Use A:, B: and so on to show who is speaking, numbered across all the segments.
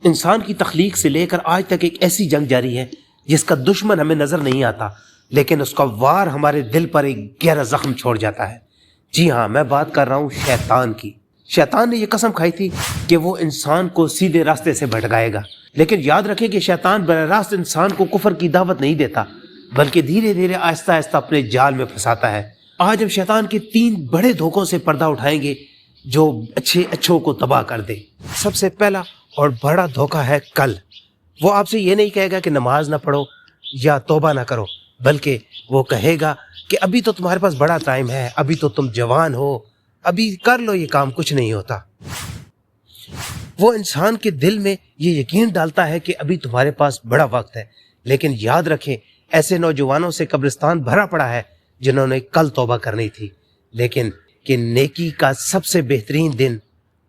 A: इंसान की तख्लीक से लेकर आज तक एक ऐसी जंग जारी है जिसका दुश्मन हमें नजर नहीं आता, लेकिन उसका वार हमारे दिल पर एक गहरा जख्म छोड़ जाता है। जी हाँ, मैं बात कर रहा हूँ शैतान की। शैतान ने यह कसम खाई थी कि वो इंसान को सीधे रास्ते से भटकाएगा, लेकिन याद रखें कि शैतान बराह रास्त इंसान को कुफर की दावत नहीं देता, बल्कि धीरे धीरे आहिस्ता आहिस्ता अपने जाल में फंसाता है। आज हम शैतान के 3 बड़े धोखों से पर्दा उठाएंगे जो अच्छों को तबाह कर दे। सबसे पहला और बड़ा धोखा है कल। वो आपसे ये नहीं कहेगा कि नमाज ना पढ़ो या तौबा ना करो, बल्कि वो कहेगा कि अभी तो तुम्हारे पास बड़ा टाइम है, अभी तो तुम जवान हो, अभी कर लो ये काम, कुछ नहीं होता। वो इंसान के दिल में ये यकीन डालता है कि अभी तुम्हारे पास बड़ा वक्त है, लेकिन याद रखें ऐसे नौजवानों से कब्रिस्तान भरा पड़ा है जिन्होंने कल तौबा करनी थी, लेकिन कि नेकी का सबसे बेहतरीन दिन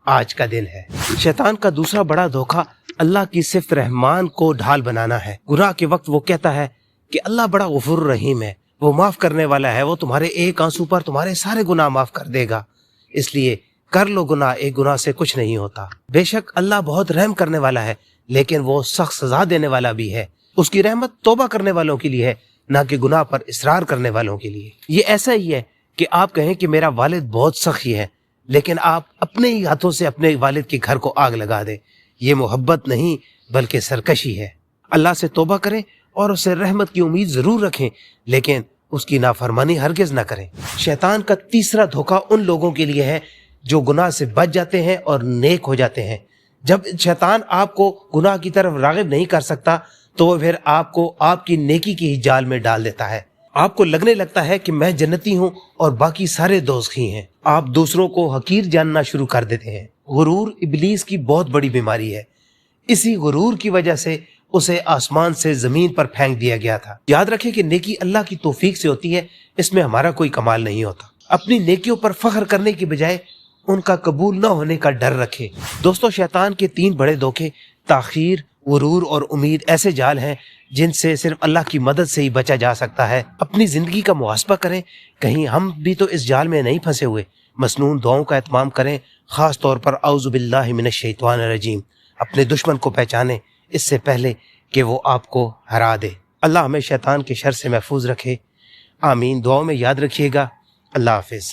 A: आज का दिन है। शैतान का दूसरा बड़ा धोखा अल्लाह की सिफ्त रहमान को ढाल बनाना है। गुनाह के वक्त वो कहता है कि अल्लाह बड़ा गफूर रहीम है, वो माफ करने वाला है, वो तुम्हारे एक आंसू पर तुम्हारे सारे गुनाह माफ कर देगा, इसलिए कर लो गुनाह, एक गुनाह से कुछ नहीं होता। बेशक अल्लाह बहुत रहम करने वाला है, लेकिन वो सख्त सजा देने वाला भी है। उसकी रहमत तौबा करने वालों के लिए है, ना कि गुनाह पर इसरार करने वालों के लिए। ये ऐसा ही है कि आप कहें कि मेरा वालिद बहुत सखी है, लेकिन आप अपने ही हाथों से अपने वालिद के घर को आग लगा दे। ये मोहब्बत नहीं बल्कि सरकशी है। अल्लाह से तौबा करें और उससे रहमत की उम्मीद जरूर रखें, लेकिन उसकी नाफरमानी हरगिज ना करें। शैतान का तीसरा धोखा उन लोगों के लिए है जो गुनाह से बच जाते हैं और नेक हो जाते हैं। जब शैतान आपको गुनाह की तरफ रागिब नहीं कर सकता तो वो फिर आपको आपकी नेकी की ही जाल में डाल देता है। आपको लगने लगता है कि मैं जन्नती हूँ और बाकी सारे दोज़खी हैं। आप दूसरों को हकीर जानना शुरू कर देते हैं। गुरूर इब्लीस की बहुत बड़ी बीमारी है। इसी गुरूर की वजह से उसे आसमान से जमीन पर फेंक दिया गया था। याद रखें कि नेकी अल्लाह की तौफीक से होती है, इसमें हमारा कोई कमाल नहीं होता। अपनी नेकियों पर फख्र करने की बजाय उनका कबूल न होने का डर रखें। दोस्तों, शैतान के 3 बड़े धोखे ताखीर, गुरूर और उम्मीद ऐसे जाल हैं जिनसे सिर्फ अल्लाह की मदद से ही बचा जा सकता है। अपनी जिंदगी का मुहासबा करें, कहीं हम भी तो इस जाल में नहीं फंसे हुए। मसनून दुआओं का एहतमाम करें, खास तौर पर औज़ु बिल्लाहि मिनश शैतानिर रजीम। अपने दुश्मन को पहचानें इससे पहले कि वो आपको हरा दे। अल्लाह हमें शैतान के शर से महफूज रखे। आमीन। दुआओं में याद रखिएगा। अल्लाह हाफिज़।